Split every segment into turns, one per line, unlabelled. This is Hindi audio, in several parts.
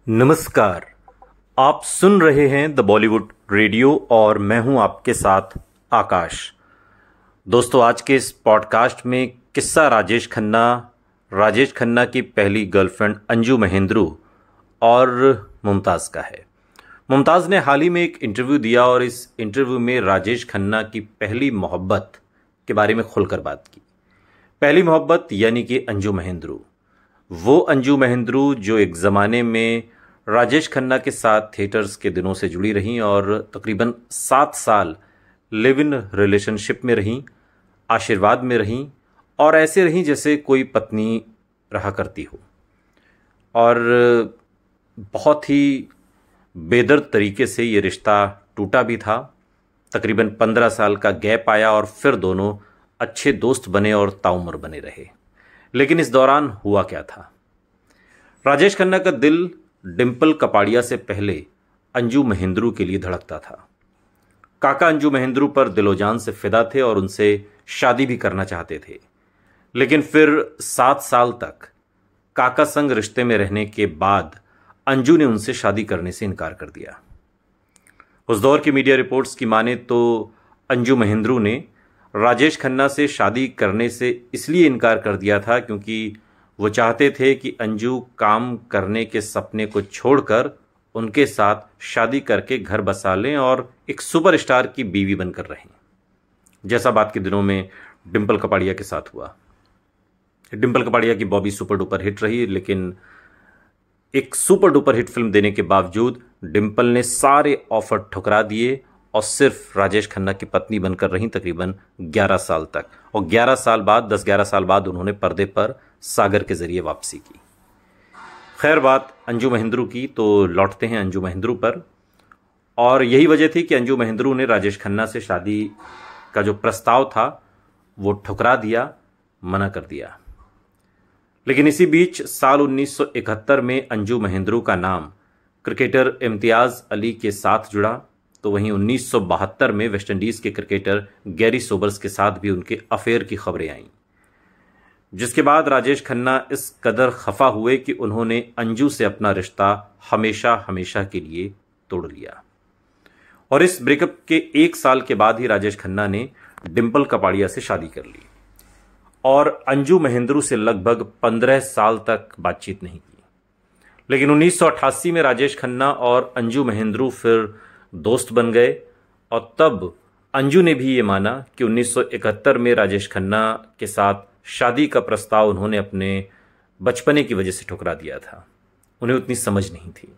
नमस्कार। आप सुन रहे हैं द बॉलीवुड रेडियो और मैं हूं आपके साथ आकाश। दोस्तों, आज के इस पॉडकास्ट में किस्सा राजेश खन्ना की पहली गर्लफ्रेंड अंजू महेंद्रू और मुमताज़ का है। मुमताज़ ने हाल ही में एक इंटरव्यू दिया और इस इंटरव्यू में राजेश खन्ना की पहली मोहब्बत के बारे में खुलकर बात की। पहली मोहब्बत यानी कि अंजू महेंद्रू, वो अंजू महेंद्रू जो एक ज़माने में राजेश खन्ना के साथ थिएटर्स के दिनों से जुड़ी रहीं और तकरीबन 7 साल लिव इन रिलेशनशिप में रहीं, आशीर्वाद में रहीं और ऐसे रहीं जैसे कोई पत्नी रहा करती हो। और बहुत ही बेदर्द तरीके से ये रिश्ता टूटा भी था। तकरीबन 15 साल का गैप आया और फिर दोनों अच्छे दोस्त बने और ताउम्र बने रहे। लेकिन इस दौरान हुआ क्या था? राजेश खन्ना का दिल डिंपल कपाड़िया से पहले अंजू महेंद्रू के लिए धड़कता था। काका अंजू महेंद्रू पर दिलो जान से फिदा थे और उनसे शादी भी करना चाहते थे। लेकिन फिर 7 साल तक काका संग रिश्ते में रहने के बाद अंजू ने उनसे शादी करने से इनकार कर दिया। उस दौर की मीडिया रिपोर्ट्स की माने तो अंजू महेंद्रू ने राजेश खन्ना से शादी करने से इसलिए इनकार कर दिया था क्योंकि वो चाहते थे कि अंजू काम करने के सपने को छोड़कर उनके साथ शादी करके घर बसा लें और एक सुपरस्टार की बीवी बनकर रहें, जैसा बात के दिनों में डिंपल कपाड़िया के साथ हुआ। डिंपल कपाड़िया की बॉबी सुपर डुपर हिट रही, लेकिन एक सुपर डुपर हिट फिल्म देने के बावजूद डिंपल ने सारे ऑफर ठुकरा दिए और सिर्फ राजेश खन्ना की पत्नी बनकर रहीं तकरीबन 11 साल तक। और 11 साल बाद 10-11 साल बाद उन्होंने पर्दे पर सागर के जरिए वापसी की। खैर, बात अंजू महेंद्रू की, तो लौटते हैं अंजू महेंद्रू पर। और यही वजह थी कि अंजू महेंद्रू ने राजेश खन्ना से शादी का जो प्रस्ताव था वो ठुकरा दिया, मना कर दिया। लेकिन इसी बीच साल 1971 में अंजू महेंद्रू का नाम क्रिकेटर इम्तियाज अली के साथ जुड़ा। तो वहीं 1972 में वेस्टइंडीज के क्रिकेटर गैरी सोबर्स के साथ भी उनके अफेयर की खबरें आईं, जिसके बाद राजेश खन्ना इस कदर खफा हुए कि उन्होंने अंजू से अपना रिश्ता हमेशा हमेशा के लिए तोड़ लिया। और इस ब्रेकअप के 1 साल के बाद ही राजेश खन्ना ने डिंपल कपाड़िया से शादी कर ली और अंजू महेंद्रू से लगभग 15 साल तक बातचीत नहीं की। लेकिन 1988 में राजेश खन्ना और अंजू महेंद्रू फिर दोस्त बन गए और तब अंजू ने भी ये माना कि 1971 में राजेश खन्ना के साथ शादी का प्रस्ताव उन्होंने अपने बचपने की वजह से ठुकरा दिया था। उन्हें उतनी समझ नहीं थी।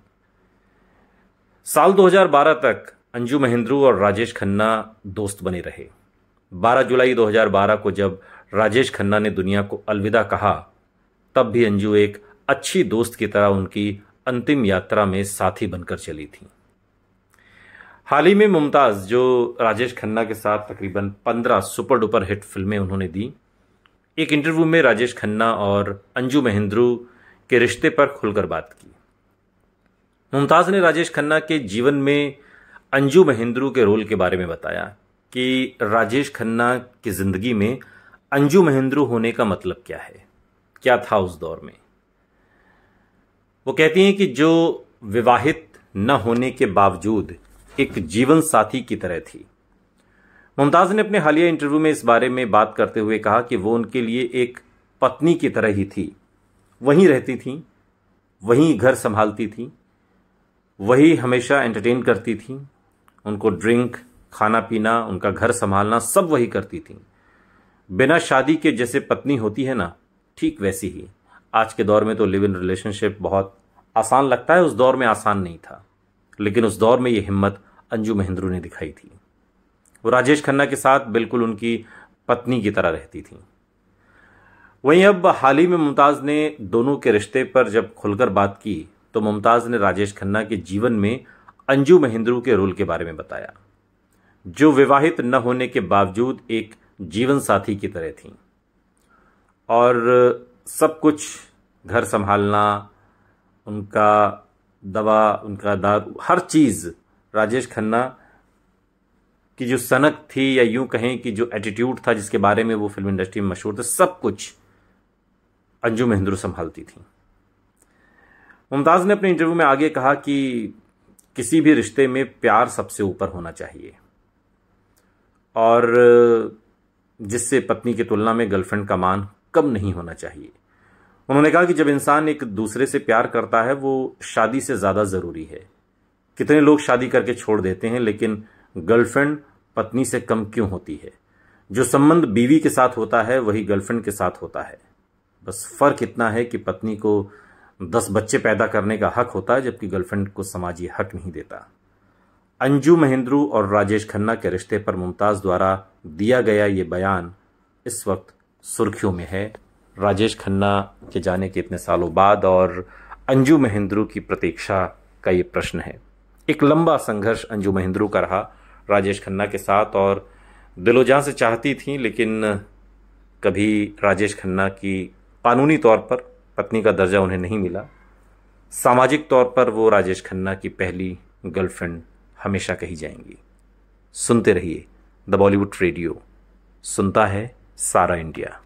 साल 2012 तक अंजू महेंद्रू और राजेश खन्ना दोस्त बने रहे। 12 जुलाई 2012 को जब राजेश खन्ना ने दुनिया को अलविदा कहा, तब भी अंजू एक अच्छी दोस्त की तरह उनकी अंतिम यात्रा में साथी बनकर चली थी। हाल ही में मुमताज़, जो राजेश खन्ना के साथ तकरीबन 15 सुपर डुपर हिट फिल्में उन्होंने दी, एक इंटरव्यू में राजेश खन्ना और अंजू महेंद्रू के रिश्ते पर खुलकर बात की। मुमताज़ ने राजेश खन्ना के जीवन में अंजू महेंद्रू के रोल के बारे में बताया कि राजेश खन्ना की जिंदगी में अंजू महेंद्रू होने का मतलब क्या है, क्या था उस दौर में। वो कहती हैं कि जो विवाहित न होने के बावजूद एक जीवन साथी की तरह थी। मुमताज़ ने अपने हालिया इंटरव्यू में इस बारे में बात करते हुए कहा कि वो उनके लिए एक पत्नी की तरह ही थी। वहीं रहती थी, वहीं घर संभालती थी, वही हमेशा एंटरटेन करती थी। उनको ड्रिंक, खाना पीना, उनका घर संभालना सब वही करती थी। बिना शादी के जैसे पत्नी होती है ना, ठीक वैसी ही। आज के दौर में तो लिव इन रिलेशनशिप बहुत आसान लगता है, उस दौर में आसान नहीं था। लेकिन उस दौर में ये हिम्मत अंजू महेंद्रू ने दिखाई थी। वो राजेश खन्ना के साथ बिल्कुल उनकी पत्नी की तरह रहती थी। वहीं अब हाल ही में मुमताज़ ने दोनों के रिश्ते पर जब खुलकर बात की, तो मुमताज़ ने राजेश खन्ना के जीवन में अंजू महेंद्रू के रोल के बारे में बताया, जो विवाहित न होने के बावजूद एक जीवन साथी की तरह थी और सब कुछ, घर संभालना, उनका दवा, उनका दारू, हर चीज़ राजेश खन्ना की जो सनक थी या यूं कहें कि जो एटीट्यूड था जिसके बारे में वो फिल्म इंडस्ट्री में मशहूर थे, सब कुछ अंजू महेंद्रू संभालती थी। मुमताज़ ने अपने इंटरव्यू में आगे कहा कि किसी भी रिश्ते में प्यार सबसे ऊपर होना चाहिए और जिससे पत्नी की तुलना में गर्लफ्रेंड का मान कम नहीं होना चाहिए। उन्होंने कहा कि जब इंसान एक दूसरे से प्यार करता है वो शादी से ज़्यादा ज़रूरी है। कितने लोग शादी करके छोड़ देते हैं, लेकिन गर्लफ्रेंड पत्नी से कम क्यों होती है? जो संबंध बीवी के साथ होता है वही गर्लफ्रेंड के साथ होता है। बस फर्क इतना है कि पत्नी को 10 बच्चे पैदा करने का हक होता है, जबकि गर्लफ्रेंड को समाज ये हक नहीं देता। अंजू महेंद्रू और राजेश खन्ना के रिश्ते पर मुमताज़ द्वारा दिया गया ये बयान इस वक्त सुर्खियों में है। राजेश खन्ना के जाने के इतने सालों बाद और अंजू महेंद्रू की प्रतीक्षा का ये प्रश्न है। एक लंबा संघर्ष अंजू महेंद्रू का रहा राजेश खन्ना के साथ और दिलो जान से चाहती थी, लेकिन कभी राजेश खन्ना की कानूनी तौर पर पत्नी का दर्जा उन्हें नहीं मिला। सामाजिक तौर पर वो राजेश खन्ना की पहली गर्लफ्रेंड हमेशा कही जाएंगी। सुनते रहिए द बॉलीवुड रेडियो, सुनता है सारा इंडिया।